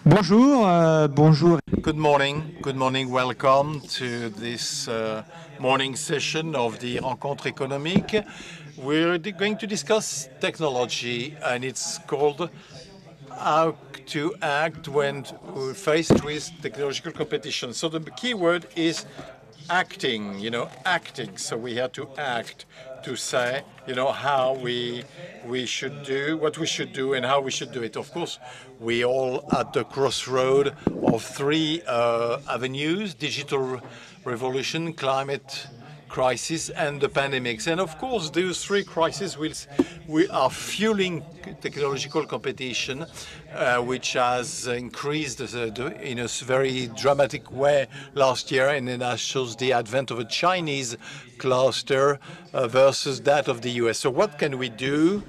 Bonjour, bonjour. Good morning, welcome to this morning session of the Rencontre économique. We're going to discuss technology, and it's called how to act when we're faced with technological competition. So the key word is acting, acting. So we have to act to say, how we should do, what we should do and how we should do it. Of course, we all at the crossroad of three avenues: digital revolution, climate crisis, and the pandemics. And of course, those three crises we are fueling technological competition, which has increased in a very dramatic way last year, and then that shows the advent of a Chinese cluster versus that of the US. So what can we do?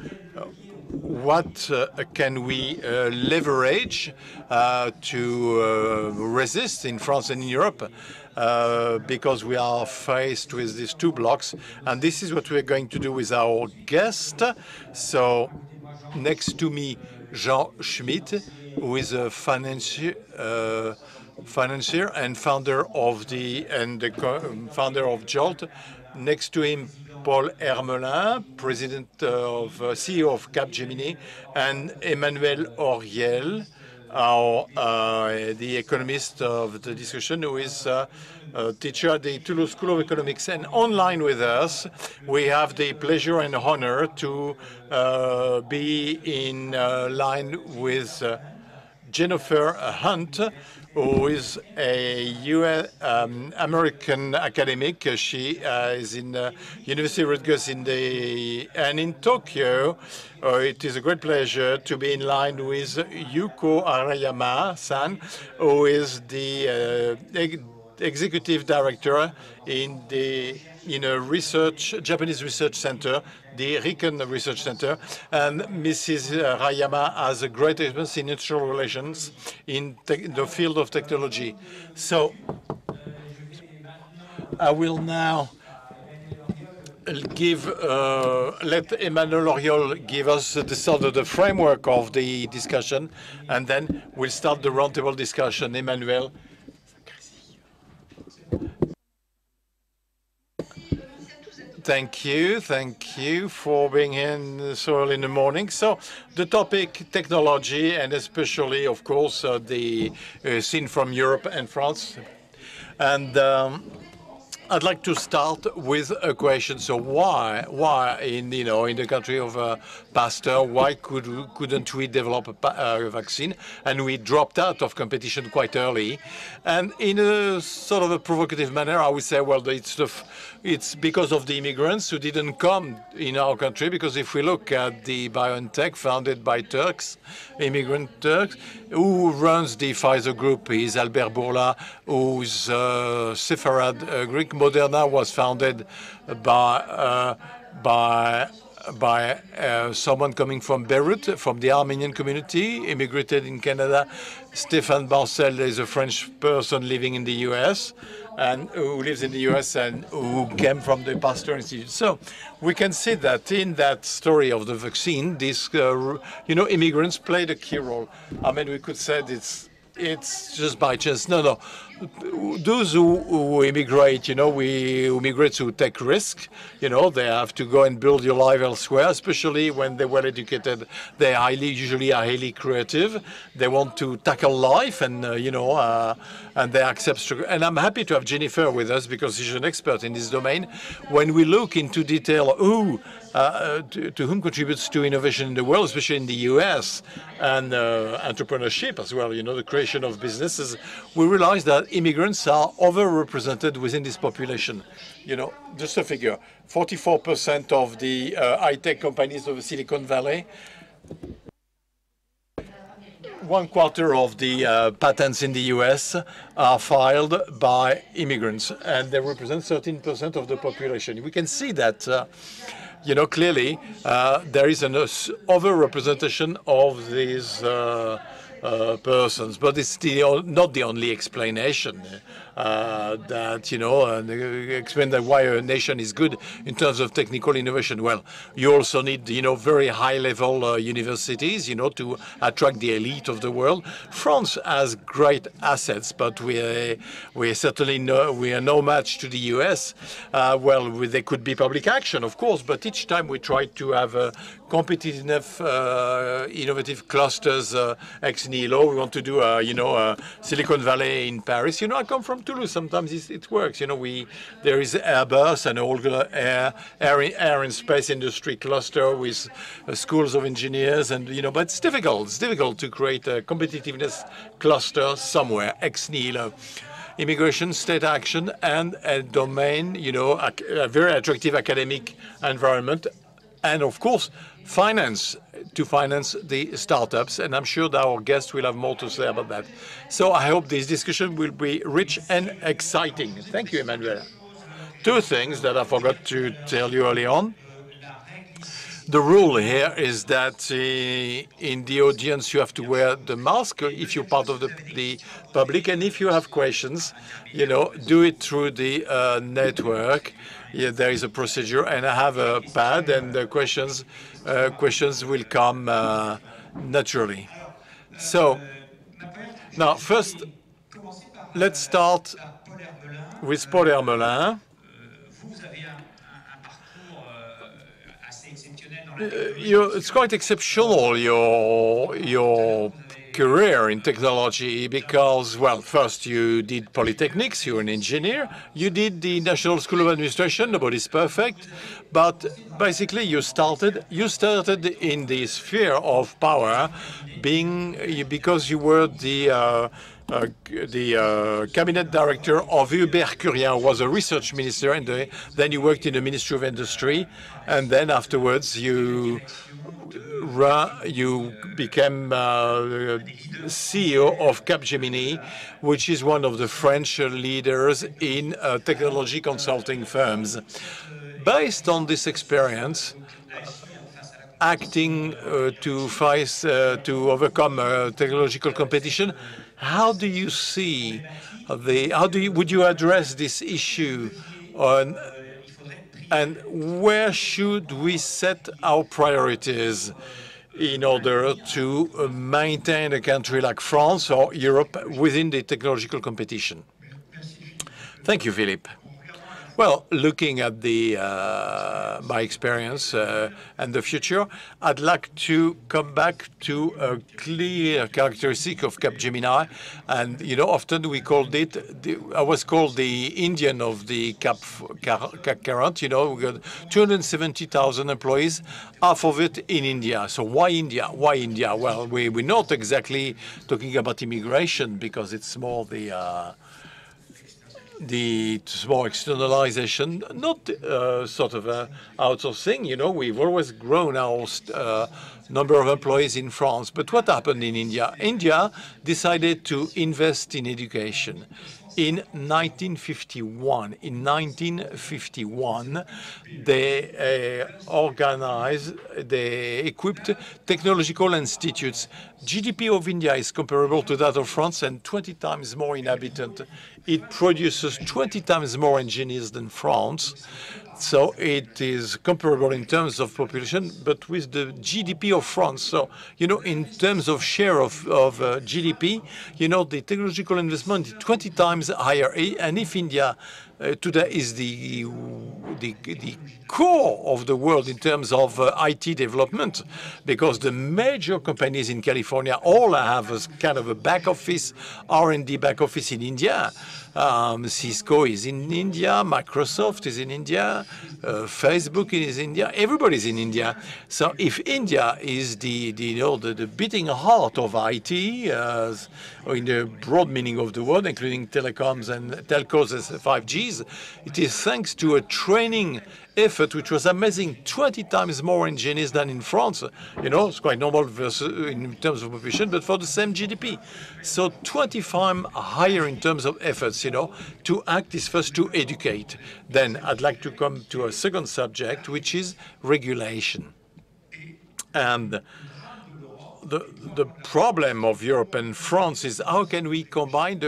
What can we leverage to resist in France and in Europe? Because we are faced with these two blocks. And this is what we're going to do with our guest. So next to me, Jean Schmidt, who is a financier and founder of founder of Jolt. Next to him, Paul Hermelin, CEO of Capgemini, and Emmanuel Auriel, the economist of the discussion, who is a teacher at the Toulouse School of Economics. And online with us, we have the pleasure and honor to be in line with Jennifer Hunt, who is a US American academic. She is in University Rutgers and in Tokyo. It is a great pleasure to be in line with Yuko Arayama-san, who is the executive director in a Japanese research center, the Recurrent Research Center, and Mrs. Rayama has a great experience in international relations in the field of technology. So I will now let Emmanuel Auriel give us the sort of the framework of the discussion, and then we'll start the roundtable discussion. Emmanuel. Thank you for being here so early in the morning. So the topic, technology, and especially, of course, the scene from Europe and France. And I'd like to start with a question. So why in the country of Pasteur, why couldn't we develop a vaccine? And we dropped out of competition quite early. And in a sort of a provocative manner, I would say, well, it's because of the immigrants who didn't come in our country. Because if we look at the BioNTech founded by Turks, immigrant Turks, who runs the Pfizer group is Albert Bourla, who's Sepharad Greek. Moderna was founded by someone coming from Beirut, from the Armenian community, immigrated in Canada. Stéphane Bancel is a French person living in the US, and who lives in the US and who came from the Pasteur Institute. So we can see that in that story of the vaccine, these, immigrants played a key role. I mean, we could say it's just by chance. No. Those who immigrate, we immigrate who take risk. They have to go and build your life elsewhere, especially when they're well educated. They usually are highly creative. They want to tackle life, and and they accept. And I'm happy to have Jennifer with us because she's an expert in this domain. When we look into detail to whom contributes to innovation in the world, especially in the US, and entrepreneurship as well, the creation of businesses, we realize that immigrants are overrepresented within this population. Just a figure, 44% of the high-tech companies of Silicon Valley, 1/4 of the patents in the US are filed by immigrants, and they represent 13% of the population. We can see that clearly there is an overrepresentation of these persons. But it's not the only explanation that, explain that why a nation is good in terms of technical innovation. Well, you also need, very high-level universities, to attract the elite of the world. France has great assets, but we certainly we are no match to the US. Well, there could be public action, of course, but each time we try to have competitive enough, innovative clusters ex nihilo. We want to do, Silicon Valley in Paris. I come from Toulouse. Sometimes it works. There is Airbus and all air and space industry cluster with schools of engineers, and but it's difficult. It's difficult to create a competitiveness cluster somewhere ex nihilo. Immigration, state action, and a domain, a very attractive academic environment, and of course, finance to finance the startups. And I'm sure that our guests will have more to say about that. So I hope this discussion will be rich and exciting. Thank you, Emmanuel. Two things that I forgot to tell you early on. The rule here is that in the audience you have to wear the mask if you're part of the public, and if you have questions, do it through the network. Yeah, there is a procedure, and I have a pad, and the questions will come naturally. So now, first, let's start with Paul Hermelin. It's quite exceptional, your career in technology, because, well, first you did polytechnics, you're an engineer, you did the National School of Administration, nobody's perfect, but basically you started in the sphere of power, because you were the cabinet director of Hubert Curien, who was a research minister, and then you worked in the Ministry of Industry, and then afterwards you became CEO of Capgemini, which is one of the French leaders in technology consulting firms. Based on this experience, acting to overcome technological competition, how do you see would you address this issue and where should we set our priorities in order to maintain a country like France or Europe within the technological competition? Thank you, Philippe. Well, looking at my experience and the future, I'd like to come back to a clear characteristic of Capgemini. And, often we called it, I was called the Indian of the CAC current. We got 270,000 employees, half of it in India. So why India? Why India? Well, we're not exactly talking about immigration, because it's more the small externalization, not sort of outsourcing. We've always grown our number of employees in France. But what happened in India? India decided to invest in education. In 1951, they they equipped technological institutes. GDP of India is comparable to that of France and 20 times more inhabitants. It produces 20 times more engineers than France. So it is comparable in terms of population, but with the GDP of France. So, in terms of share of GDP, the technological investment is 20 times higher. And if India today is the core of the world in terms of IT development, because the major companies in California all have a kind of a back office, R&D back office in India. Cisco is in India, Microsoft is in India, Facebook is in India, everybody's in India. So if India is the beating heart of IT, in the broad meaning of the word, including telecoms and telcos as 5Gs, it is thanks to a training effort which was amazing, 20 times more engineers than in France. It's quite normal in terms of population, but for the same GDP. So 25 higher in terms of efforts, to act is first to educate. Then I'd like to come to a second subject, which is regulation. And the problem of Europe and France is how can we combine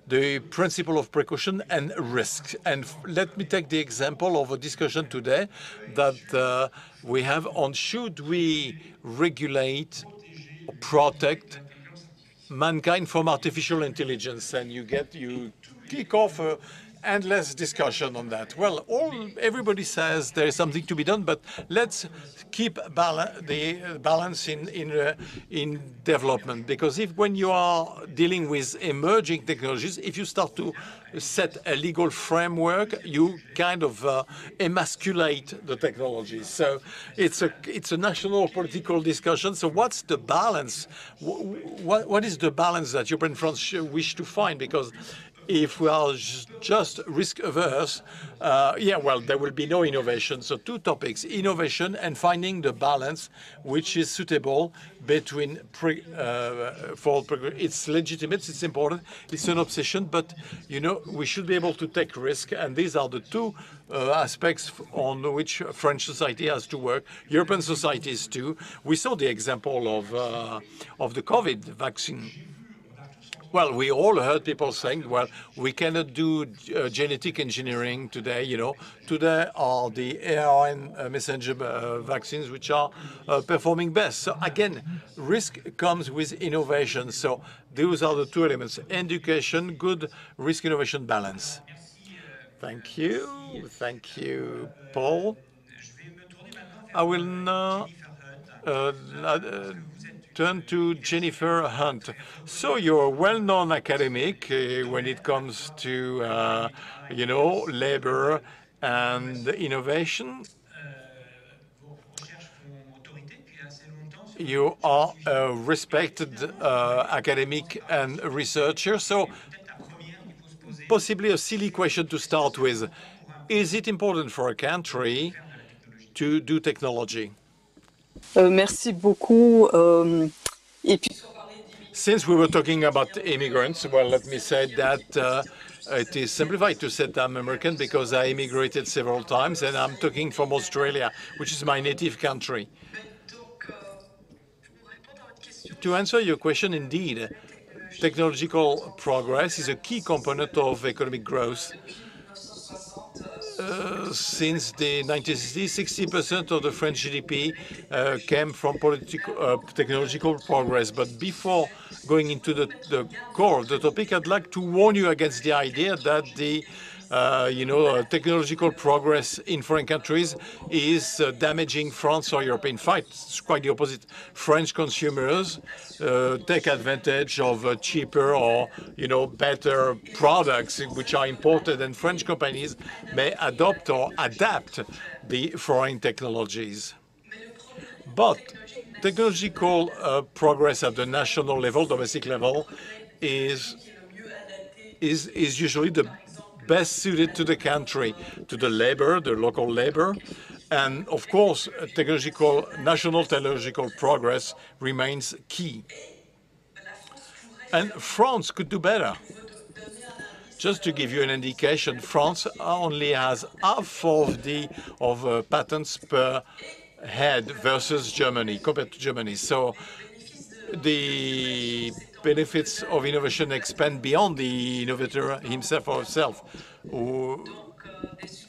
the principle of precaution and risk. And let me take the example of a discussion today that we have on should we regulate or protect mankind from artificial intelligence, and you kick off a endless discussion on that. Well, everybody says there is something to be done, but let's keep the balance in development, because when you are dealing with emerging technologies, if you start to set a legal framework, you kind of emasculate the technology. So it's a national political discussion. So what's the balance? What is the balance that Europe and France wish to find? Because if we are just risk averse, well, there will be no innovation. So two topics: innovation and finding the balance which is suitable between it's legitimate, it's important, it's an obsession, but we should be able to take risk, and these are the two aspects on which French society has to work. European societies too. We saw the example of the COVID vaccine. Well, we all heard people saying, well, we cannot do genetic engineering today. Today are the ARN messenger vaccines which are performing best. So again, risk comes with innovation. So those are the two elements: education, good risk-innovation balance. Thank you, Paul. I will now turn to Jennifer Hunt. So you're a well-known academic when it comes to, labor and innovation. You are a respected academic and researcher. So possibly a silly question to start with: is it important for a country to do technology? Merci beaucoup. Since we were talking about immigrants, well, let me say that it is simplified to say that I'm American because I immigrated several times, and I'm talking from Australia, which is my native country. To answer your question, indeed, technological progress is a key component of economic growth. Since the 1960s, 60% of the French GDP came from technological progress. But before going into the core of the topic, I'd like to warn you against the idea that the technological progress in foreign countries is damaging France or Europe. In fact, it's quite the opposite. French consumers take advantage of cheaper or better products which are imported, and French companies may adopt or adapt the foreign technologies. But technological progress at the national level, domestic level, is usually the best suited to the country, to the labor, the local labor. And of course, national technological progress remains key. And France could do better. Just to give you an indication, France only has half of patents per head versus Germany, compared to Germany. So the benefits of innovation expand beyond the innovator himself or herself.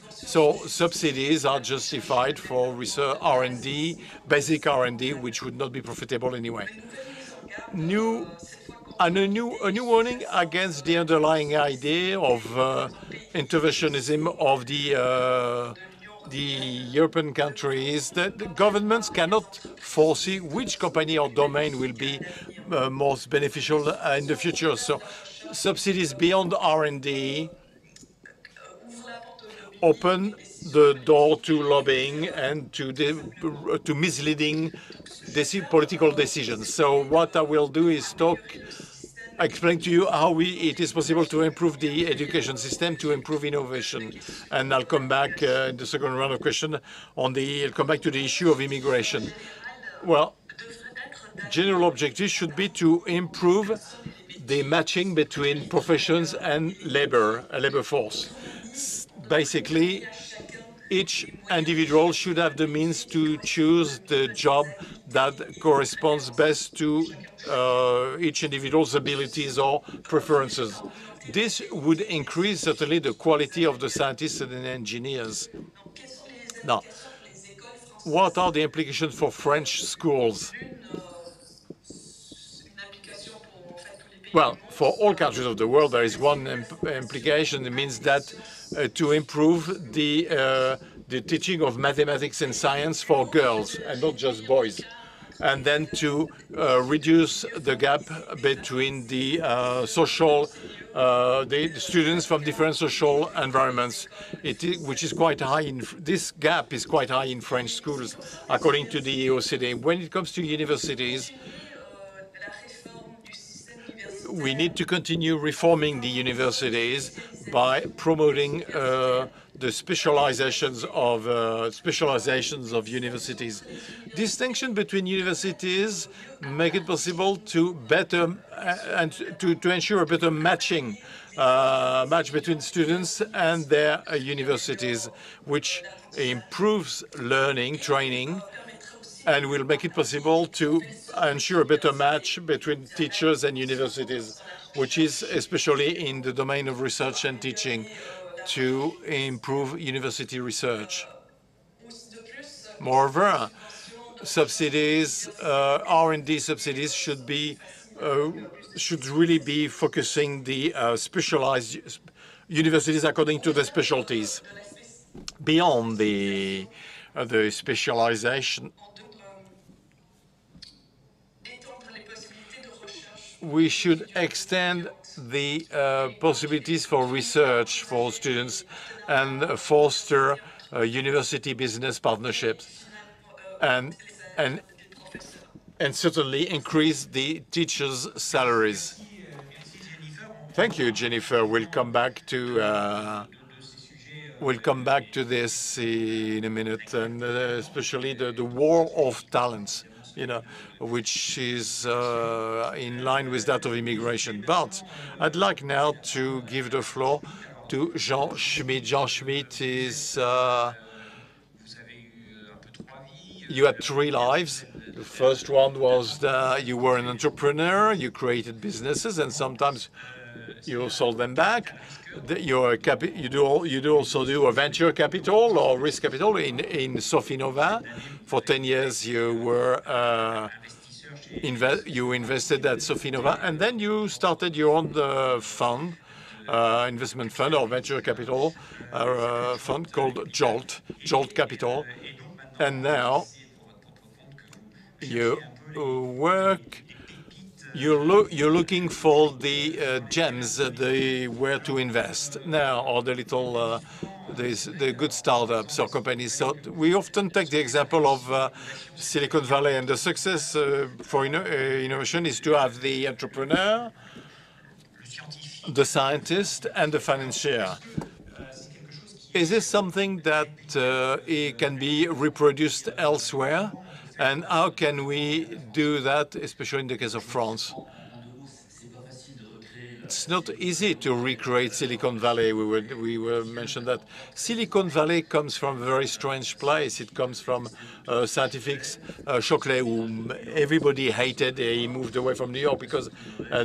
So subsidies are justified for research R&D, basic R&D, which would not be profitable anyway. A new warning against the underlying idea of interventionism of the European countries, that the governments cannot foresee which company or domain will be most beneficial in the future. So subsidies beyond R&D open the door to lobbying and to misleading political decisions. So what I will do is explain to you how it is possible to improve the education system, to improve innovation. And I'll come back in the second round of questions I'll come back to the issue of immigration. Well, general objective should be to improve the matching between professions and labor force. Basically, each individual should have the means to choose the job that corresponds best to each individual's abilities or preferences. This would increase certainly the quality of the scientists and the engineers. Now, what are the implications for French schools? Well, for all countries of the world, there is one implication. It means that to improve the teaching of mathematics and science for girls and not just boys, and then to reduce the gap between the the students from different social environments, which is quite high. This gap is quite high in French schools, according to the OECD. When it comes to universities, we need to continue reforming the universities by promoting the specializations of universities. Distinction between universities make it possible to better and to ensure a better match between students and their universities, which improves learning, training, and will make it possible to ensure a better match between teachers and universities, which is especially in the domain of research and teaching, to improve university research. Moreover, subsidies, R&D subsidies should really be focusing the specialized universities according to the specialties. Beyond the specialization, we should extend the possibilities for research for students and foster university business partnerships, and certainly increase the teachers' salaries. Thank you, Jennifer. We'll come back to this in a minute, and especially the war of talents, which is in line with that of immigration. But I'd like now to give the floor to Jean Schmidt. Jean Schmidt is, you had 3 lives. The first one was you were an entrepreneur, you created businesses, and sometimes you sold them back. You also do a venture capital or risk capital in Sofinova. For 10 years, you invested at Sofinova, and then you started your own fund, investment fund or venture capital fund called Jolt Capital, and now you work. You're looking for the gems, where to invest now, or the little, the good startups or companies. So we often take the example of Silicon Valley, and the success for innovation is to have the entrepreneur, the scientist, and the financier. Is this something that it can be reproduced elsewhere? And how can we do that, especially in the case of France? It's not easy to recreate Silicon Valley. We mentioned that Silicon Valley comes from a very strange place. It comes from scientifics, Choclet, whom everybody hated. He moved away from New York because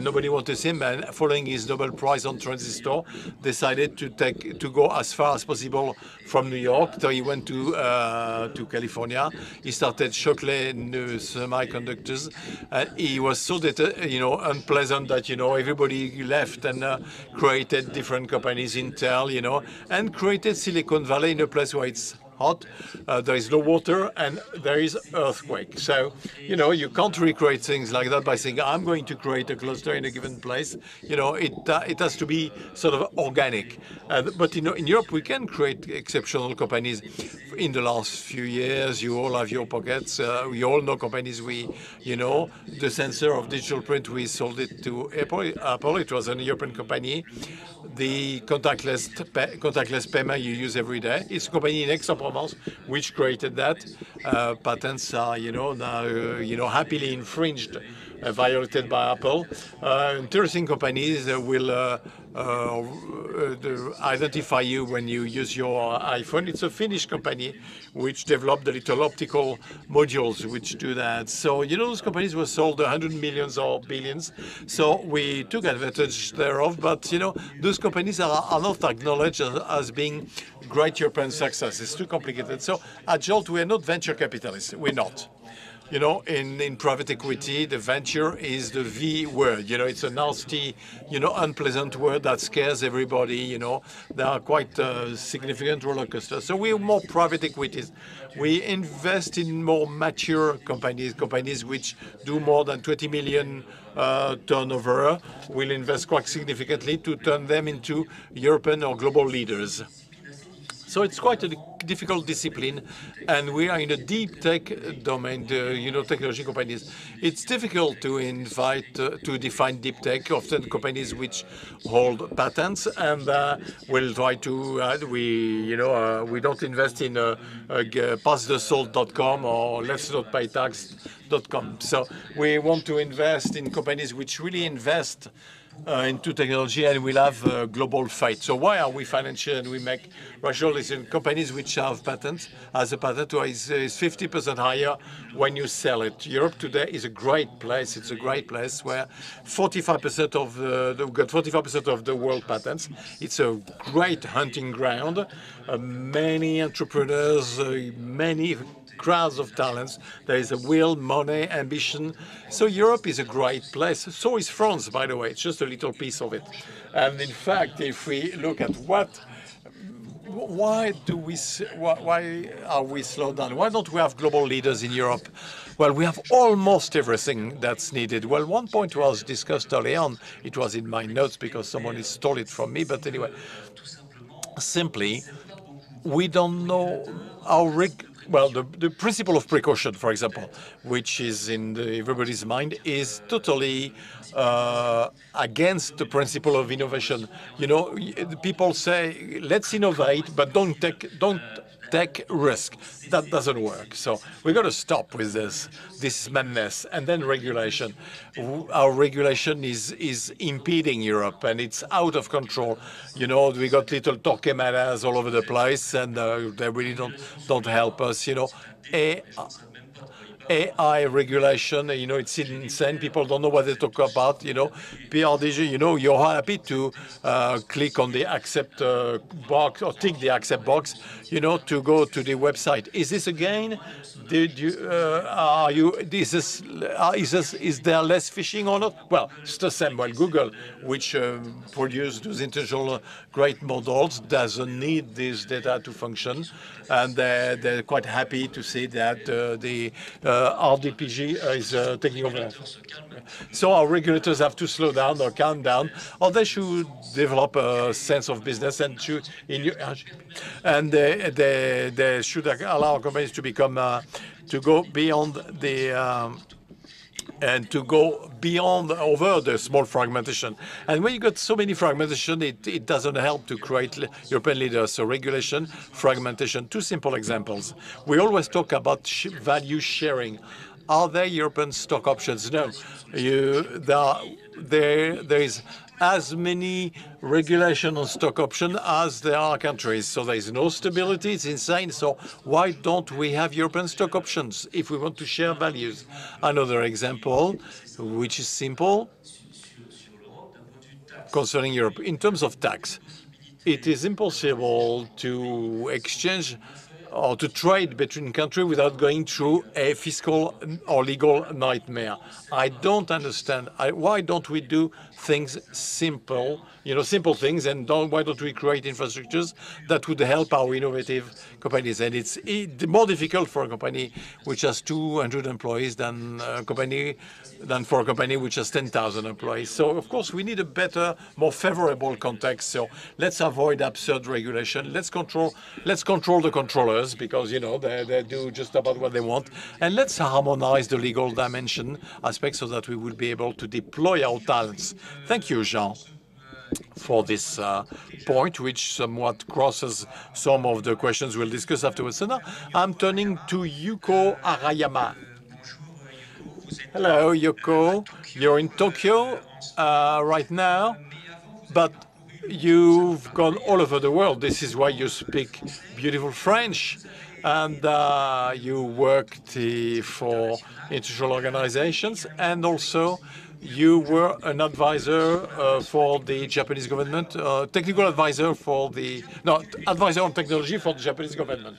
nobody wanted him. And following his Nobel Prize on transistor, decided to go as far as possible from New York. So he went to California. He started Choclet Semiconductors. He was so unpleasant that everybody left and created different companies, Intel, and created Silicon Valley in a place where it's hot, there is no water, and there is earthquake. So, you can't recreate things like that by saying, I'm going to create a cluster in a given place. It has to be sort of organic. But, in Europe, we can create exceptional companies. In the last few years, you all have your pockets. We all know companies. The sensor of digital print, we sold it to Apple. It was an European company. The contactless payment you use every day. It's a company in Aix-en-Provence which created that. Patents are, now, happily infringed violated by Apple. Interesting companies will identify you when you use your iPhone. It's a Finnish company which developed the little optical modules which do that. So, you know, those companies were sold 100 millions or billions. So we took advantage thereof. But, you know, those companies are not acknowledged as being great European success. It's too complicated. So at Jolt, we are not venture capitalists. We're not. You know, in private equity, the venture is the V word. You know, it's a nasty, you know, unpleasant word that scares everybody. You know, they are quite significant roller coasters. So we're more private equities. We invest in more mature companies, companies which do more than 20 million turnover. We'll invest quite significantly to turn them into European or global leaders. So it's quite a difficult discipline, and we are in a deep tech domain, you know, technology companies. It's difficult to define deep tech. Often companies which hold patents, and we'll try to we don't invest in passthesalt.com or let's not pay tax.com. So we want to invest in companies which really invest into technology, and we'll have global fight. So why are we financial and we make rational decisions? Companies which have patents, as a patent is 50% higher when you sell it. Europe today is a great place. It's a great place where 45% of we've got 45% of the world patents. It's a great hunting ground. Many entrepreneurs, many crowds of talents. There is a will, money, ambition. So Europe is a great place. So is France, by the way. It's just a little piece of it. And in fact, if we look at why are we slowed down? Why don't we have global leaders in Europe? Well, we have almost everything that's needed. Well, one point was discussed early on. It was in my notes because someone stole it from me. But anyway, simply, we don't know how the principle of precaution, for example, which is in everybody's mind, is totally against the principle of innovation. You know, people say, let's innovate, but don't take risk. That doesn't work. So we got to stop with this madness. And then regulation. Our regulation is impeding Europe, and it's out of control. You know, we got little Torquemadas all over the place, and they really don't help us. You know, AI regulation, you know, it's insane. People don't know what they talk about, you know. PRDG, you know, you're happy to click on the accept box or tick the accept box, you know, to go to the website. Is this again? Did you, is there less phishing or not? Well, it's the same. Well, Google, which produced those international great models, doesn't need this data to function. And they're quite happy to see that the RDPG is taking over. So our regulators have to slow down or calm down, or they should develop a sense of business and they should allow companies to become to go beyond the and to go beyond over the small fragmentation. And when you got so many fragmentation, it doesn't help to create European leaders. So regulation, fragmentation, two simple examples. We always talk about value sharing. Are there European stock options? No. There is as many regulation on stock option as there are countries. So there is no stability. It's insane. So why don't we have European stock options if we want to share values? Another example, which is simple, concerning Europe. In terms of tax, it is impossible to exchange or to trade between countries without going through a fiscal or legal nightmare. I don't understand. Why don't we do things simple, you know, simple things, and why don't we create infrastructures that would help our innovative companies? And it's more difficult for a company which has 200 employees than for a company which has 10,000 employees. So of course we need a better, more favorable context. So let's avoid absurd regulation. Let's control the controllers, because you know they do just about what they want, and let's harmonize the legal dimension aspect so that we will be able to deploy our talents. Thank you, Jean, for this point, which somewhat crosses some of the questions we'll discuss afterwards. So now I'm turning to Yuko Arayama. Hello, Yoko. You're in Tokyo right now, but you've gone all over the world. This is why you speak beautiful French. And you worked for international organizations, and also you were an advisor for the Japanese government, technical advisor for the, no, advisor on technology for the Japanese government.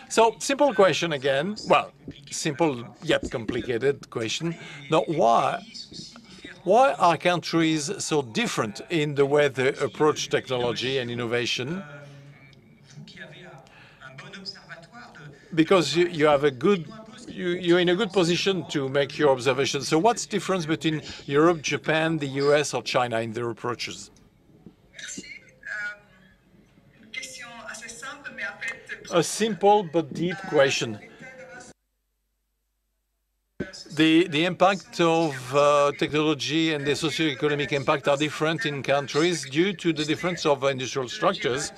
So, simple question again. Well, simple yet complicated question. Now, why are countries so different in the way they approach technology and innovation? Because you have a good, you're in a good position to make your observations. So what's the difference between Europe, Japan, the US, or China in their approaches? A simple but deep question. The impact of technology and the socio-economic impact are different in countries due to the difference of industrial structures,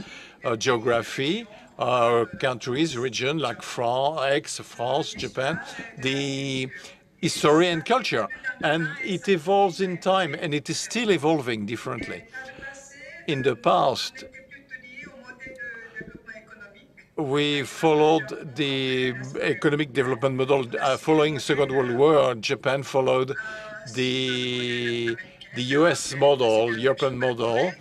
geography, countries, region like France, Japan, the history and culture. And it evolves in time, and it is still evolving differently. In the past, we followed the economic development model following Second World War. Japan followed the US model, European model.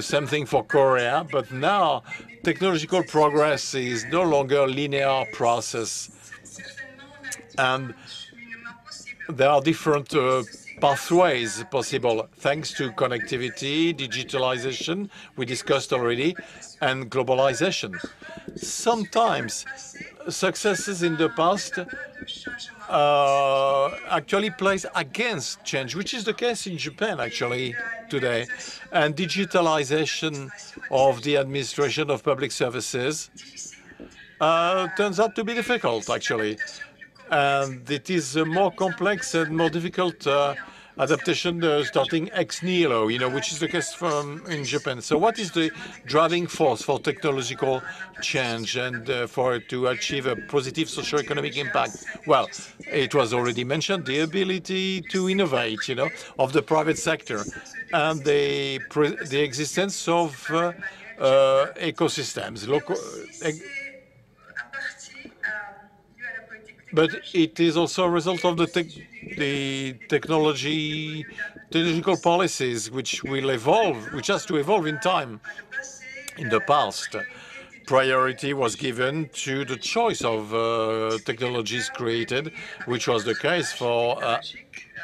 Same thing for Korea. But now technological progress is no longer a linear process. And there are different pathways possible thanks to connectivity, digitalization, we discussed already, and globalization. Sometimes successes in the past actually plays against change, which is the case in Japan actually today. And digitalization of the administration of public services turns out to be difficult actually. And it is a more complex and more difficult adaptation starting ex nihilo, which is the case in Japan. So what is the driving force for technological change and for it to achieve a positive socio-economic impact? Well, it was already mentioned, the ability to innovate, of the private sector and the existence of ecosystems, but it is also a result of the technological policies which will evolve, which has to evolve in time. In the past, priority was given to the choice of technologies created, which was the case for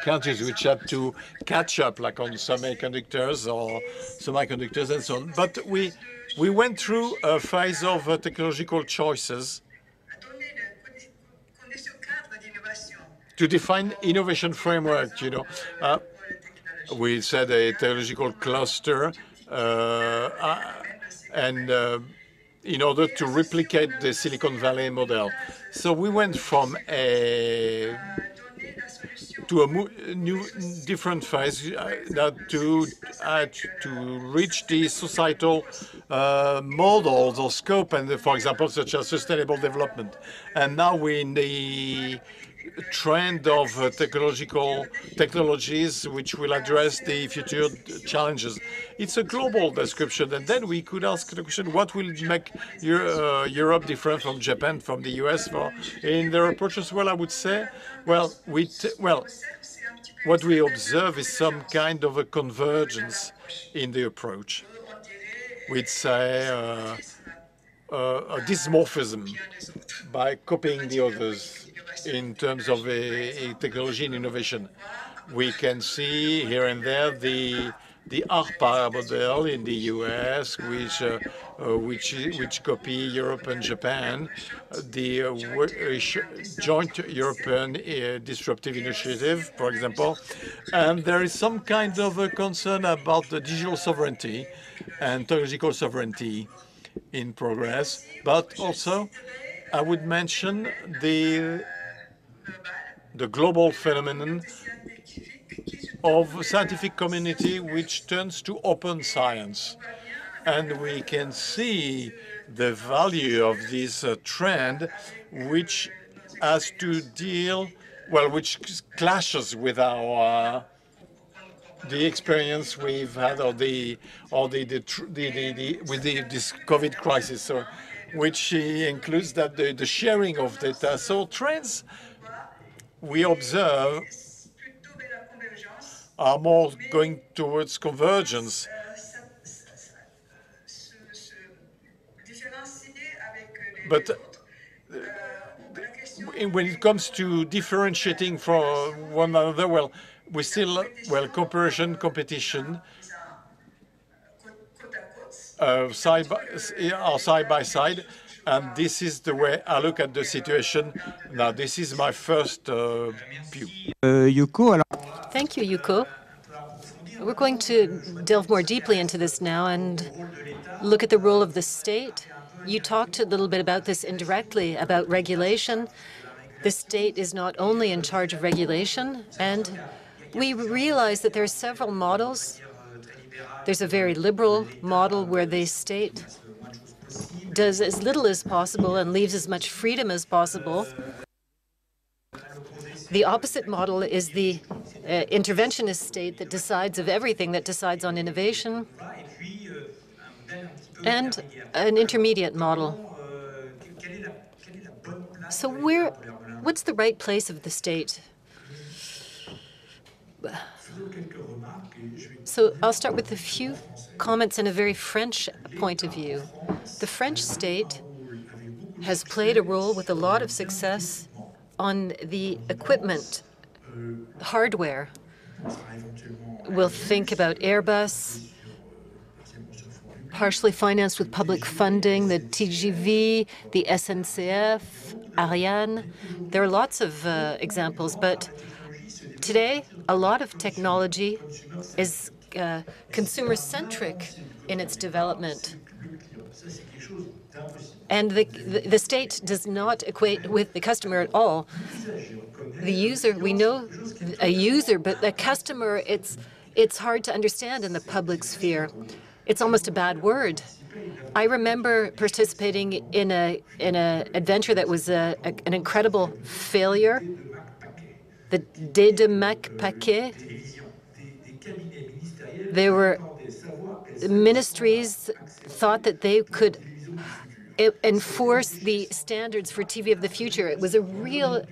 countries which had to catch up, like on semiconductors and so on. But we went through a phase of technological choices to define innovation framework, we said a technological cluster, and in order to replicate the Silicon Valley model. So we went from to a new, different phase to reach the societal models or scope, and for example, such as sustainable development. And now we're in the trend of technologies which will address the future challenges. It's a global description, and then we could ask the question: what will make Europe different from Japan, from the US, in their approaches? Well, I would say, what we observe is some kind of a convergence in the approach. We'd say a dysmorphism by copying the others in terms of technology and innovation. We can see here and there the ARPA model in the US, which copy Europe and Japan, the joint European disruptive initiative, for example. And there is some kind of a concern about the digital sovereignty and technological sovereignty in progress, but also I would mention the global phenomenon of scientific community which turns to open science. And we can see the value of this trend, which has to deal well, which clashes with our the experience we've had, or this COVID crisis, or which includes that the sharing of data. So trends we observe are more going towards convergence. But when it comes to differentiating from one another, well, we still, well, cooperation, competition are side by side, and this is the way I look at the situation. Now, this is my first view. Thank you, Yuko. We're going to delve more deeply into this now and look at the role of the state. You talked a little bit about this indirectly, about regulation. The state is not only in charge of regulation, and we realize that there are several models. There's a very liberal model where the state does as little as possible and leaves as much freedom as possible. The opposite model is the interventionist state that decides of everything, that decides on innovation, and an intermediate model. So what's the right place of the state? So I'll start with a few comments in a very French point of view. The French state has played a role with a lot of success on the equipment, hardware. We'll think about Airbus, partially financed with public funding, the TGV, the SNCF, Ariane. There are lots of examples, but today a lot of technology is consumer-centric in its development. And the state does not equate with the customer at all. The user, we know a user, but the customer, it's hard to understand in the public sphere. It's almost a bad word. I remember participating in an adventure that was an incredible failure, the Dédemac Paquet. There were ministries thought that they could enforce the standards for TV of the future. It was a real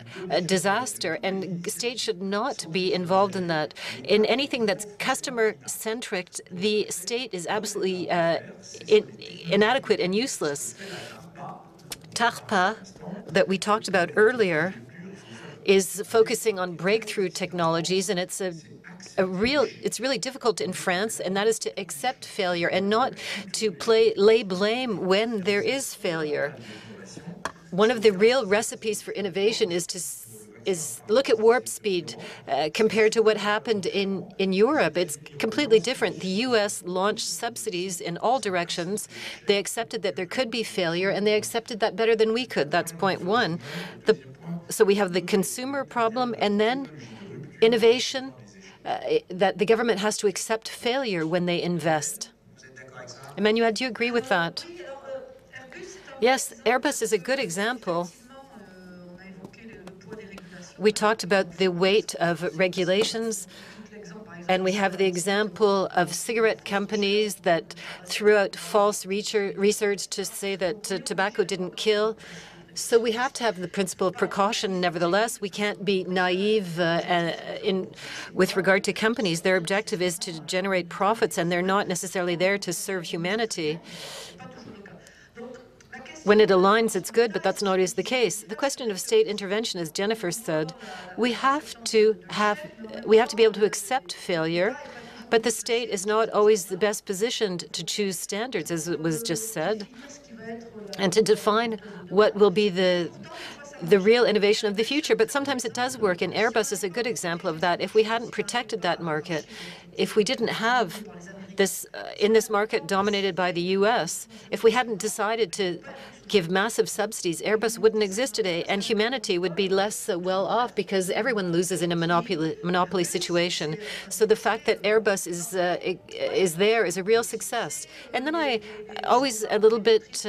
disaster, and states should not be involved in that. In anything that's customer-centric, the state is absolutely inadequate and useless. TARPA, that we talked about earlier, is focusing on breakthrough technologies, and it's really difficult in France, and that is to accept failure and not to lay blame when there is failure. One of the real recipes for innovation is look at warp speed compared to what happened in Europe. It's completely different. The U.S. launched subsidies in all directions. They accepted that there could be failure, and they accepted that better than we could. That's point one. So we have the consumer problem, and then innovation, that the government has to accept failure when they invest. Emmanuel, do you agree with that? Yes, Airbus is a good example. We talked about the weight of regulations, and we have the example of cigarette companies that threw out false research to say that tobacco didn't kill. So we have to have the principle of precaution. Nevertheless, we can't be naive with regard to companies. Their objective is to generate profits, and they're not necessarily there to serve humanity. When it aligns, it's good, but that's not always the case. The question of state intervention, as Jennifer said, we have to be able to accept failure, but the state is not always the best positioned to choose standards, as it was just said, and to define what will be the real innovation of the future. But sometimes it does work, and Airbus is a good example of that. If we hadn't protected that market, if we didn't have this in this market dominated by the U.S., if we hadn't decided to give massive subsidies, Airbus wouldn't exist today, and humanity would be less well off because everyone loses in a monopoly situation. So the fact that Airbus is there is a real success. And then I always a little bit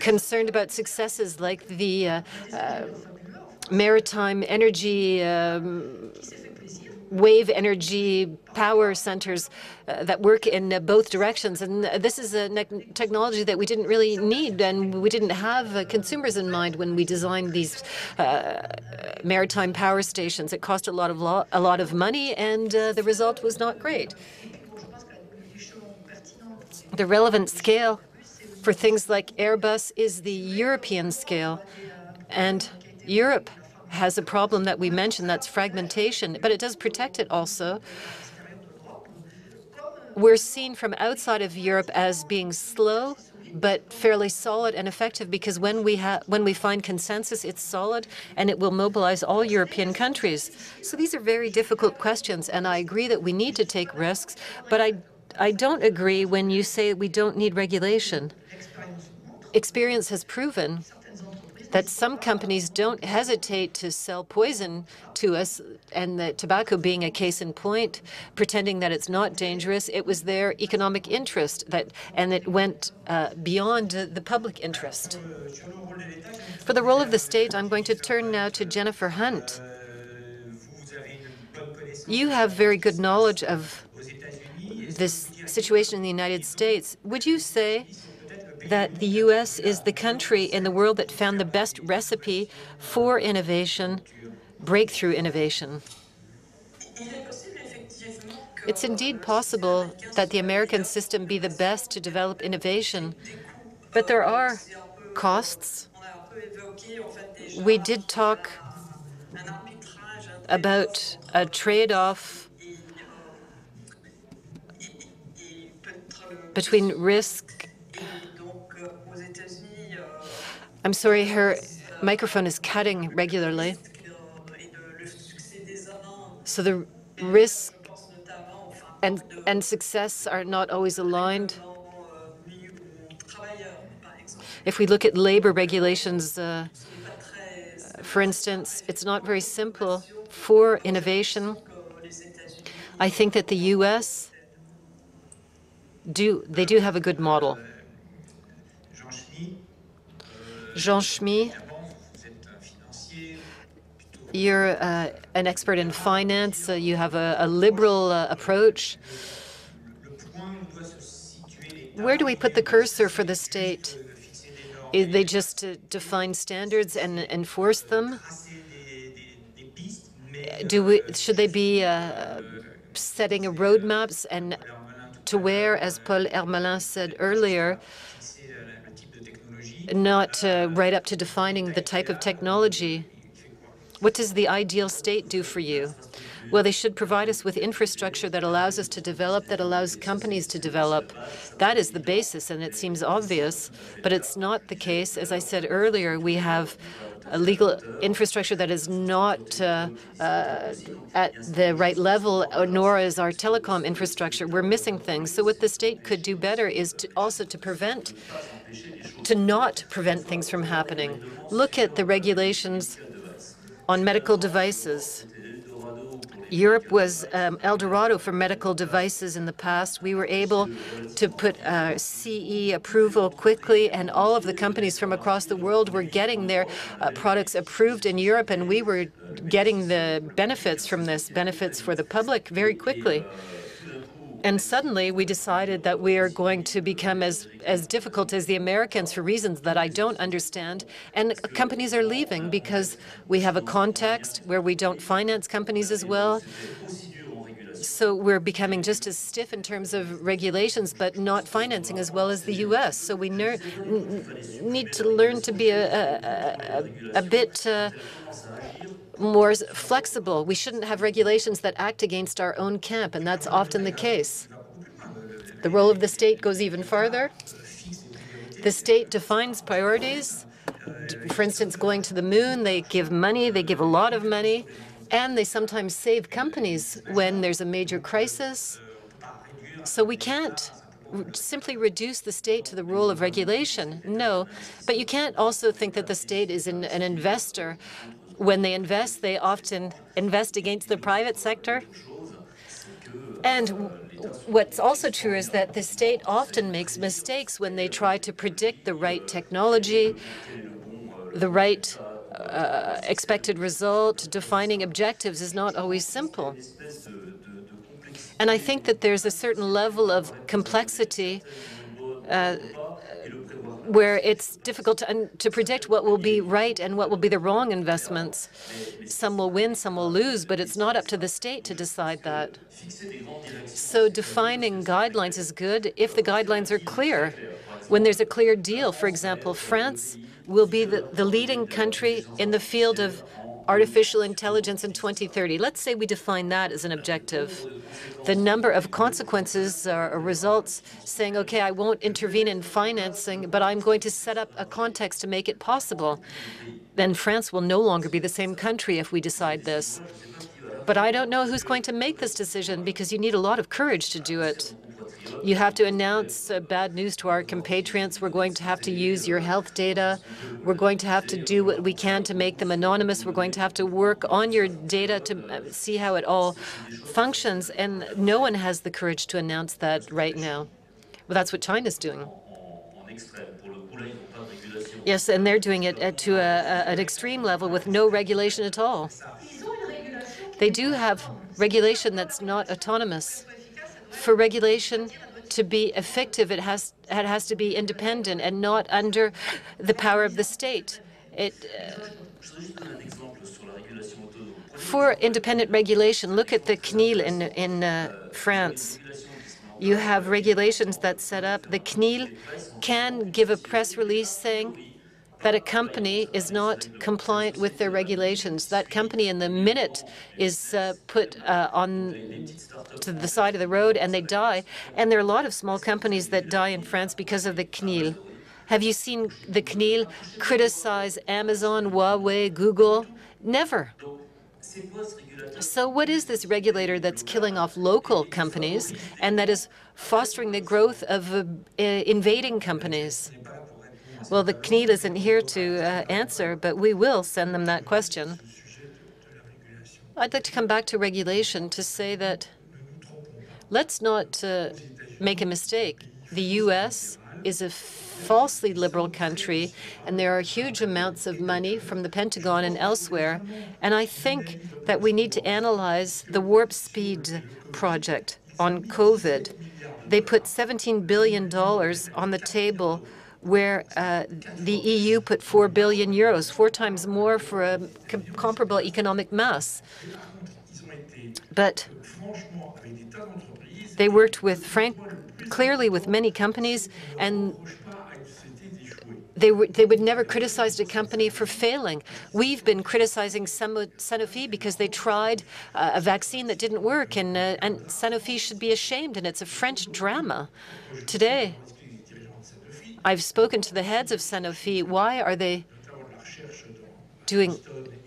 concerned about successes like the maritime energy, wave energy power centers that work in both directions. And this is a technology that we didn't really need, and we didn't have consumers in mind when we designed these maritime power stations. It cost a lot of money, and the result was not great. The relevant scale for things like Airbus is the European scale. And Europe has a problem that we mentioned, that's fragmentation, but it does protect it also. We're seen from outside of Europe as being slow, but fairly solid and effective, because when we find consensus, it's solid, and it will mobilize all European countries. So these are very difficult questions, and I agree that we need to take risks, but I don't agree when you say we don't need regulation. Experience has proven that some companies don't hesitate to sell poison to us, and the tobacco being a case in point, pretending that it's not dangerous. It was their economic interest and it went beyond the public interest. For the role of the state, I'm going to turn now to Jennifer Hunt. You have very good knowledge of this situation in the United States. Would you say that the U.S. is the country in the world that found the best recipe for innovation, breakthrough innovation? It's indeed possible that the American system be the best to develop innovation, but there are costs. We did talk about a trade-off between risk. I'm sorry, her microphone is cutting regularly. So the risk and success are not always aligned. If we look at labor regulations, for instance, it's not very simple for innovation. I think that the U.S. do have a good model. Jean Schmy, you're an expert in finance. You have a liberal approach. Where do we put the cursor for the state? Is they just define standards and enforce them? Should they be setting roadmaps and to where, as Paul Hermelin said earlier, not right up to defining the type of technology? What does the ideal state do for you? Well, they should provide us with infrastructure that allows us to develop, that allows companies to develop. That is the basis, and it seems obvious, but it's not the case. As I said earlier, we have a legal infrastructure that is not at the right level, nor is our telecom infrastructure. We're missing things. So what the state could do better is to not prevent things from happening. Look at the regulations on medical devices. Europe was El Dorado for medical devices in the past. We were able to put CE approval quickly, and all of the companies from across the world were getting their products approved in Europe, and we were getting the benefits from this, benefits for the public, very quickly. And suddenly we decided that we are going to become as difficult as the Americans for reasons that I don't understand. And companies are leaving because we have a context where we don't finance companies as well. So we're becoming just as stiff in terms of regulations, but not financing as well as the U.S. So we need to learn to be a bit more flexible. We shouldn't have regulations that act against our own camp, and that's often the case. The role of the state goes even farther. The state defines priorities. For instance, going to the moon, they give money, they give a lot of money, and they sometimes save companies when there's a major crisis. So we can't simply reduce the state to the role of regulation. No, but you can't also think that the state is an investor. When they invest, they often invest against the private sector. And what's also true is that the state often makes mistakes when they try to predict the right technology, the right expected result, defining objectives is not always simple. And I think that there's a certain level of complexity where it's difficult to predict what will be right and what will be the wrong investments. Some will win, some will lose, but it's not up to the state to decide that. So defining guidelines is good if the guidelines are clear. When there's a clear deal, for example, France will be the leading country in the field of artificial intelligence in 2030. Let's say we define that as an objective. The number of consequences or results saying, okay, I won't intervene in financing, but I'm going to set up a context to make it possible. Then France will no longer be the same country if we decide this. But I don't know who's going to make this decision because you need a lot of courage to do it. You have to announce bad news to our compatriots. We're going to have to use your health data. We're going to have to do what we can to make them anonymous. We're going to have to work on your data to see how it all functions. And no one has the courage to announce that right now. Well, that's what China's doing. Yes, and they're doing it to an extreme level with no regulation at all. They do have regulation that's not autonomous. For regulation to be effective, it has to be independent and not under the power of the state. For independent regulation, look at the CNIL in France. You have regulations that set up. The CNIL can give a press release saying that a company is not compliant with their regulations. That company, in the minute, is put on to the side of the road, and they die. And there are a lot of small companies that die in France because of the CNIL. Have you seen the CNIL criticize Amazon, Huawei, Google? Never. So what is this regulator that's killing off local companies and that is fostering the growth of invading companies? Well, the CNIL isn't here to answer, but we will send them that question. I'd like to come back to regulation to say that let's not make a mistake. The U.S. is a falsely liberal country, and there are huge amounts of money from the Pentagon and elsewhere. And I think that we need to analyze the Warp Speed project on COVID. They put $17 billion on the table where the EU put 4 billion euros, 4 times more for a comparable economic mass. But they worked clearly with many companies, and they would never criticize a company for failing. We've been criticizing Sanofi because they tried a vaccine that didn't work, and Sanofi should be ashamed, and it's a French drama. Today, I've spoken to the heads of Sanofi. Why are they doing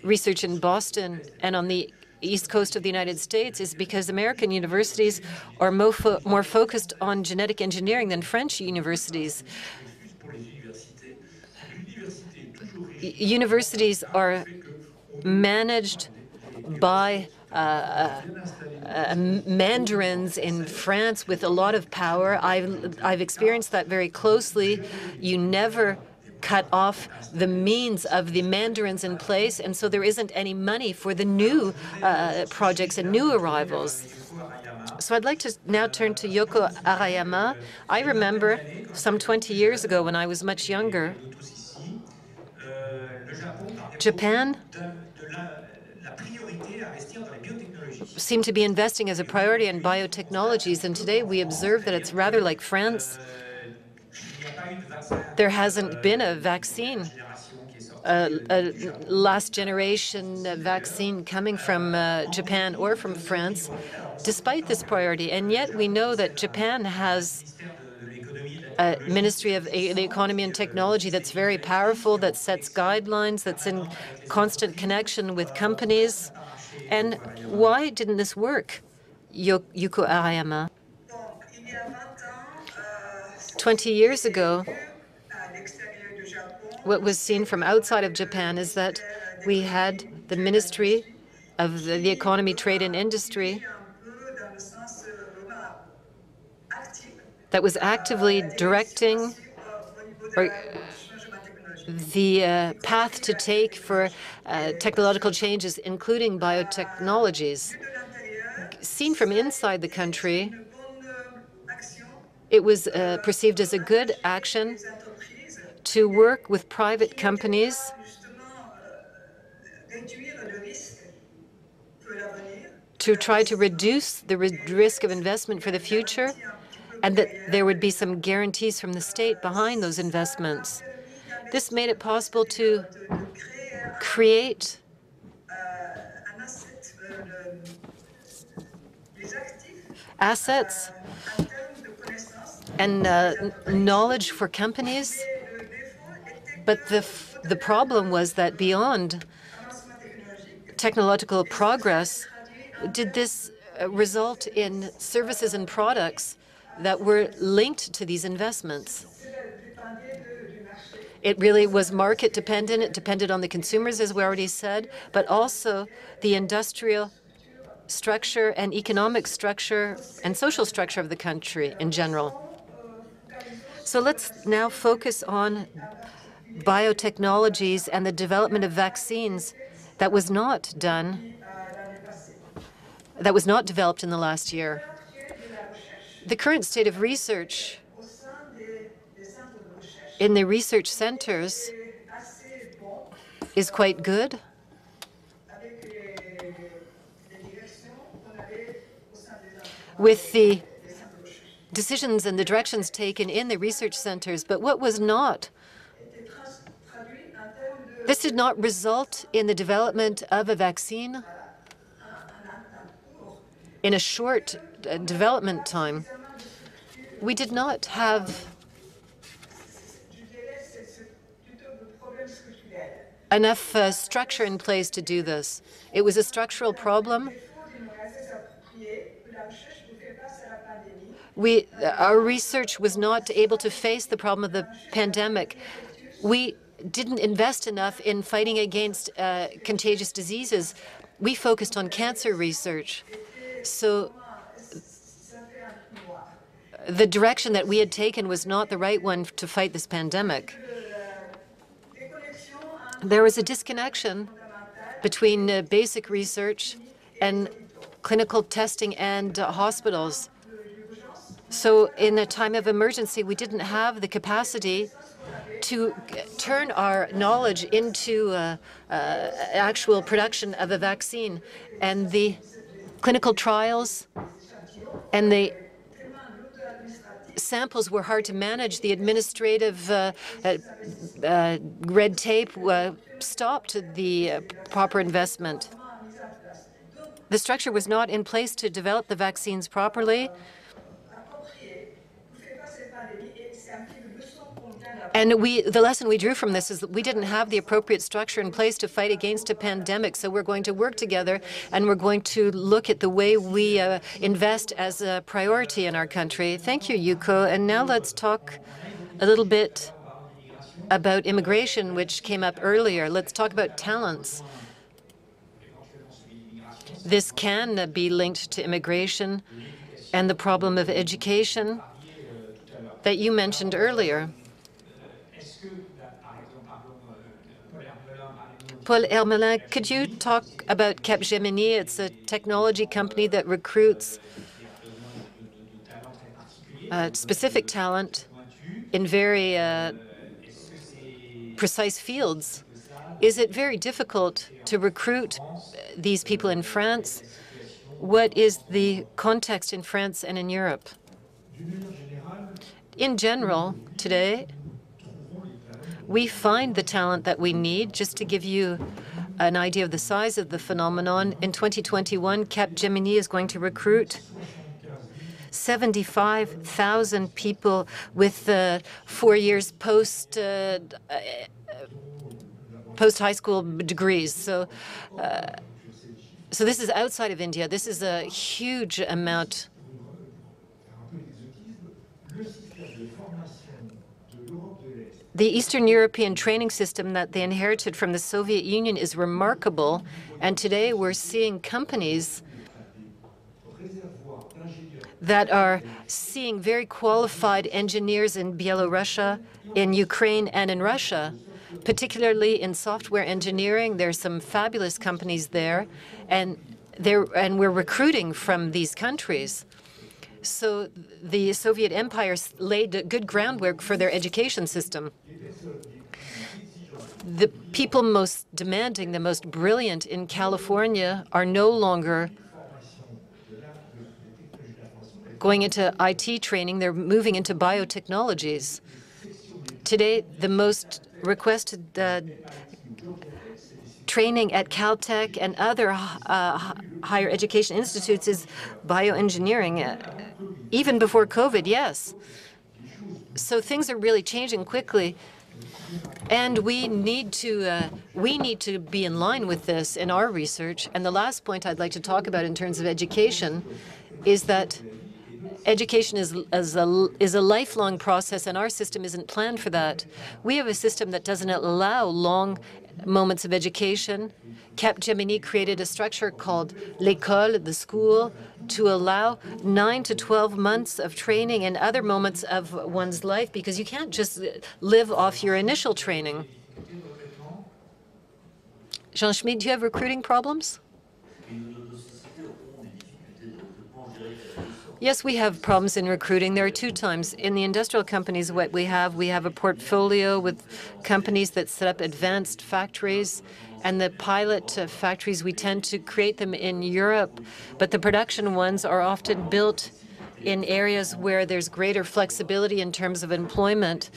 research in Boston and on the East Coast of the United States? Is because American universities are more focused on genetic engineering than French universities. Universities are managed by mandarins in France with a lot of power. I've experienced that very closely. You never cut off the means of the mandarins in place, and so there isn't any money for the new projects and new arrivals. So I'd like to now turn to Yoko Arayama. I remember some 20 years ago when I was much younger, Japan seemed to be investing as a priority in biotechnologies, and today we observe that it's rather like France. There hasn't been a vaccine, a last-generation vaccine coming from Japan or from France, despite this priority. And yet we know that Japan has a Ministry of the Economy and Technology that's very powerful, that sets guidelines, that's in constant connection with companies. And why didn't this work, Yuko Arayama? 20 years ago, what was seen from outside of Japan is that we had the Ministry of the Economy, Trade and Industry that was actively directing the path to take for technological changes, including biotechnologies. Seen from inside the country, it was perceived as a good action to work with private companies to try to reduce the risk of investment for the future, and that there would be some guarantees from the state behind those investments. This made it possible to create assets and knowledge for companies. But the problem was that beyond technological progress, did this result in services and products that were linked to these investments? It really was market dependent. It depended on the consumers, as we already said, but also the industrial structure and economic structure and social structure of the country in general. So let's now focus on biotechnologies and the development of vaccines that was not developed in the last year. The current state of research in the research centers is quite good. With the decisions and the directions taken in the research centers, but what was not, this did not result in the development of a vaccine in a short development time. We did not have enough structure in place to do this. It was a structural problem. Our research was not able to face the problem of the pandemic. We didn't invest enough in fighting against contagious diseases. We focused on cancer research. So the direction that we had taken was not the right one to fight this pandemic. There was a disconnection between basic research and clinical testing and hospitals. So in a time of emergency, we didn't have the capacity to turn our knowledge into actual production of a vaccine. And the clinical trials and the samples were hard to manage. The administrative red tape stopped the proper investment. The structure was not in place to develop the vaccines properly. And the lesson we drew from this is that we didn't have the appropriate structure in place to fight against a pandemic. So we're going to work together, and we're going to look at the way we invest as a priority in our country. Thank you, Yuko. And now let's talk a little bit about immigration, which came up earlier. Let's talk about talents. This can be linked to immigration and the problem of education that you mentioned earlier. Paul Hermelin, could you talk about Capgemini? It's a technology company that recruits specific talent in very precise fields. Is it very difficult to recruit these people in France? What is the context in France and in Europe? In general, today, we find the talent that we need. Just to give you an idea of the size of the phenomenon, in 2021, Capgemini is going to recruit 75,000 people with 4 years post-high school degrees. So this is outside of India. This is a huge amount. The Eastern European training system that they inherited from the Soviet Union is remarkable, and today we're seeing companies that are seeing very qualified engineers in Belarus, in Ukraine, and in Russia. particularly in software engineering. There are some fabulous companies there, and we're recruiting from these countries. So the Soviet Empire laid good groundwork for their education system. The people most demanding, the most brilliant in California are no longer going into IT training. They're moving into biotechnologies. Today, the most requested training at Caltech and other higher education institutes is bioengineering, even before COVID, yes. So things are really changing quickly. And we need to be in line with this in our research. And the last point I'd like to talk about in terms of education is that education is a lifelong process, and our system isn't planned for that. We have a system that doesn't allow long moments of education. Capgemini created a structure called l'école, the school, to allow 9 to 12 months of training in other moments of one's life, because you can't just live off your initial training. Jean-Schmidt, do you have recruiting problems? Yes, we have problems in recruiting. There are two times. In the industrial companies, what we have a portfolio with companies that set up advanced factories. And the pilot factories, we tend to create them in Europe. But the production ones are often built in areas where there's greater flexibility in terms of employment.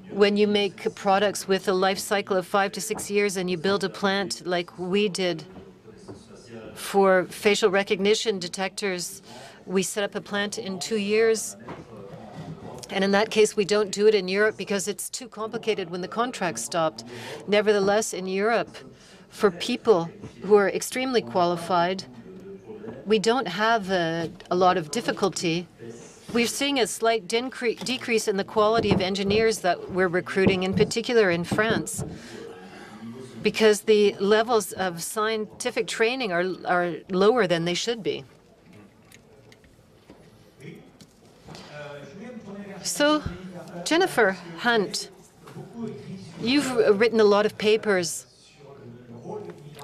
When you make products with a life cycle of 5 to 6 years and you build a plant like we did for facial recognition detectors, we set up a plant in 2 years. And in that case, we don't do it in Europe because it's too complicated when the contract stopped. Nevertheless, in Europe, for people who are extremely qualified, we don't have a lot of difficulty. We're seeing a slight decrease in the quality of engineers that we're recruiting, in particular in France, because the levels of scientific training are lower than they should be. So, Jennifer Hunt, you've written a lot of papers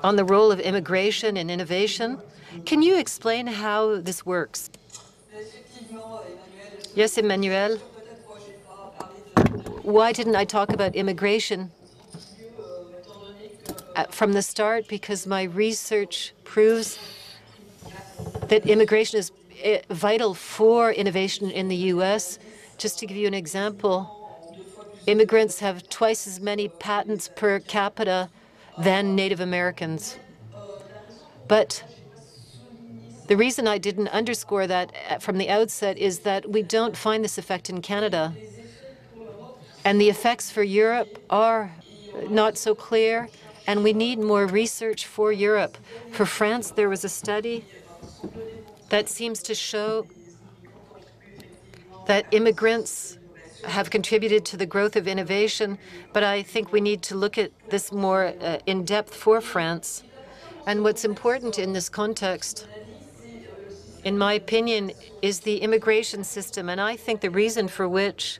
on the role of immigration and innovation. Can you explain how this works? Yes, Emmanuel. Why didn't I talk about immigration from the start? Because my research proves that immigration is vital for innovation in the U.S. Just to give you an example, immigrants have twice as many patents per capita than Native Americans. But the reason I didn't underscore that from the outset is that we don't find this effect in Canada. And the effects for Europe are not so clear, and we need more research for Europe. For France, there was a study that seems to show that immigrants have contributed to the growth of innovation, but I think we need to look at this more in depth for France. And what's important in this context, in my opinion, is the immigration system. And I think the reason for which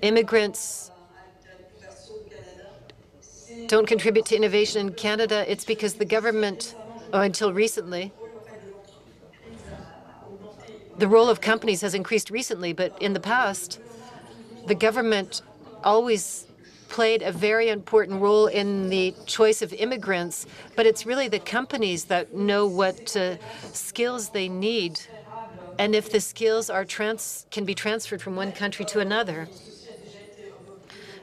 immigrants don't contribute to innovation in Canada, it's because the government, until recently, the role of companies has increased recently, but in the past, the government always played a very important role in the choice of immigrants, but it's really the companies that know what skills they need and if the skills can be transferred from one country to another.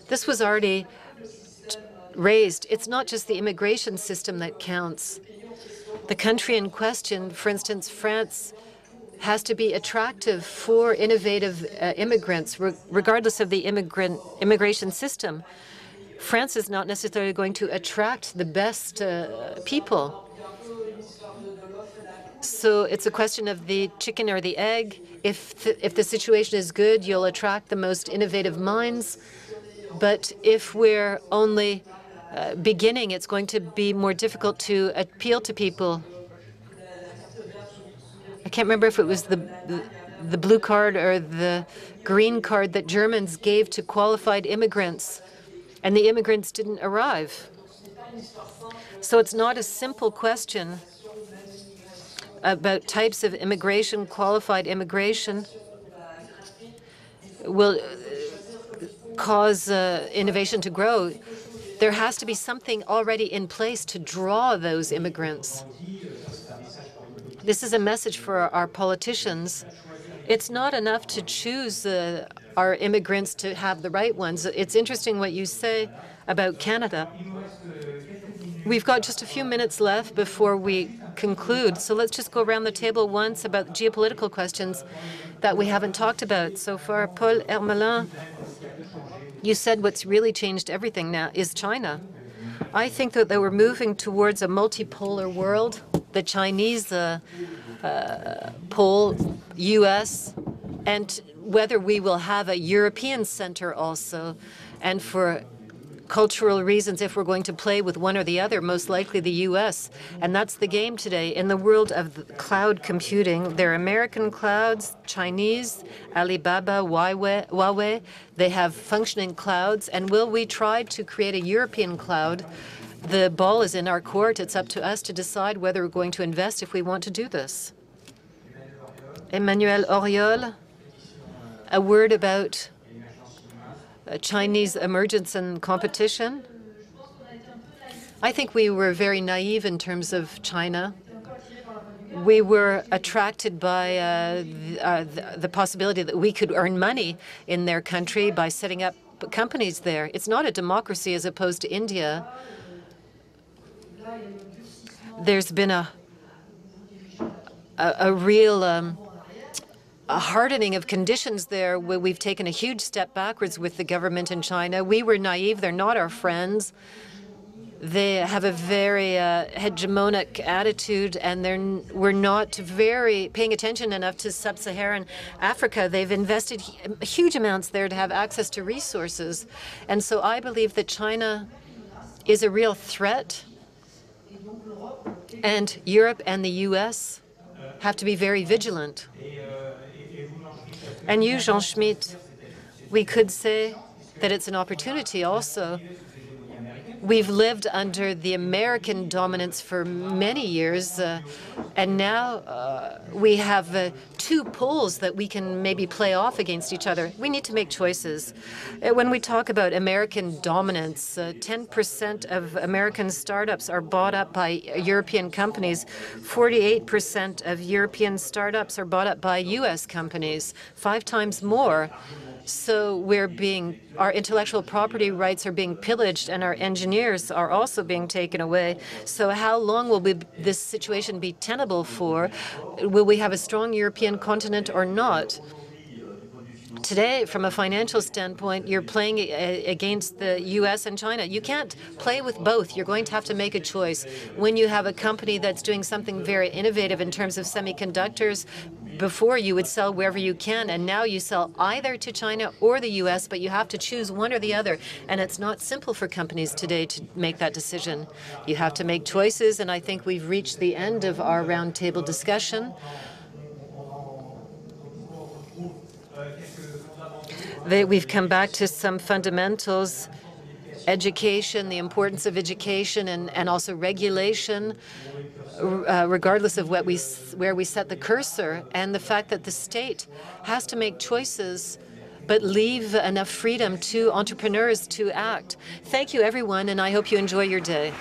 This was already raised. It's not just the immigration system that counts. The country in question, for instance, France, has to be attractive for innovative immigrants, regardless of the immigration system. France is not necessarily going to attract the best people. So it's a question of the chicken or the egg. If the situation is good, you'll attract the most innovative minds. But if we're only beginning, it's going to be more difficult to appeal to people. I can't remember if it was the blue card or the green card that Germans gave to qualified immigrants. and the immigrants didn't arrive. So it's not a simple question about types of immigration. Qualified immigration will cause innovation to grow. There has to be something already in place to draw those immigrants. This is a message for our politicians. It's not enough to choose our immigrants to have the right ones. It's interesting what you say about Canada. We've got just a few minutes left before we conclude, so let's just go around the table once about geopolitical questions that we haven't talked about so far. Paul Hermelin, you said what's really changed everything now is China. I think that we're moving towards a multipolar world. The Chinese pole, U.S., and whether we will have a European center also. And for cultural reasons, if we're going to play with one or the other, most likely the U.S. And that's the game today. In the world of cloud computing, there are American clouds, Chinese, Alibaba, Huawei. They have functioning clouds. And will we try to create a European cloud? The ball is in our court. It's up to us to decide whether we're going to invest if we want to do this. Emmanuel Auriol, a word about Chinese emergence and competition. I think we were very naive in terms of China. We were attracted by the possibility that we could earn money in their country by setting up companies there. It's not a democracy as opposed to India. There's been a real a hardening of conditions there, where we've taken a huge step backwards with the government in China. We were naive. They're not our friends. They have a very hegemonic attitude, and we're not very paying attention enough to sub-Saharan Africa. They've invested huge amounts there to have access to resources. And so I believe that China is a real threat, and Europe and the U.S. have to be very vigilant. And you, Jean Schmidt, we could say that it's an opportunity also. We've lived under the American dominance for many years, and now we have two poles that we can maybe play off against each other. We need to make choices. When we talk about American dominance, 10% of American startups are bought up by European companies. 48% of European startups are bought up by U.S. companies, 5 times more. So our intellectual property rights are being pillaged, and our engineers are also being taken away. So how long will this situation be tenable for? Will we have a strong European continent or not? Today, from a financial standpoint, you're playing against the U.S. and China. You can't play with both. You're going to have to make a choice. When you have a company that's doing something very innovative in terms of semiconductors, before you would sell wherever you can, and now you sell either to China or the U.S., but you have to choose one or the other. And it's not simple for companies today to make that decision. You have to make choices, and I think we've reached the end of our roundtable discussion. We've come back to some fundamentals: education, the importance of education, and also regulation, regardless of where we set the cursor, and the fact that the state has to make choices but leave enough freedom to entrepreneurs to act. Thank you, everyone, and I hope you enjoy your day.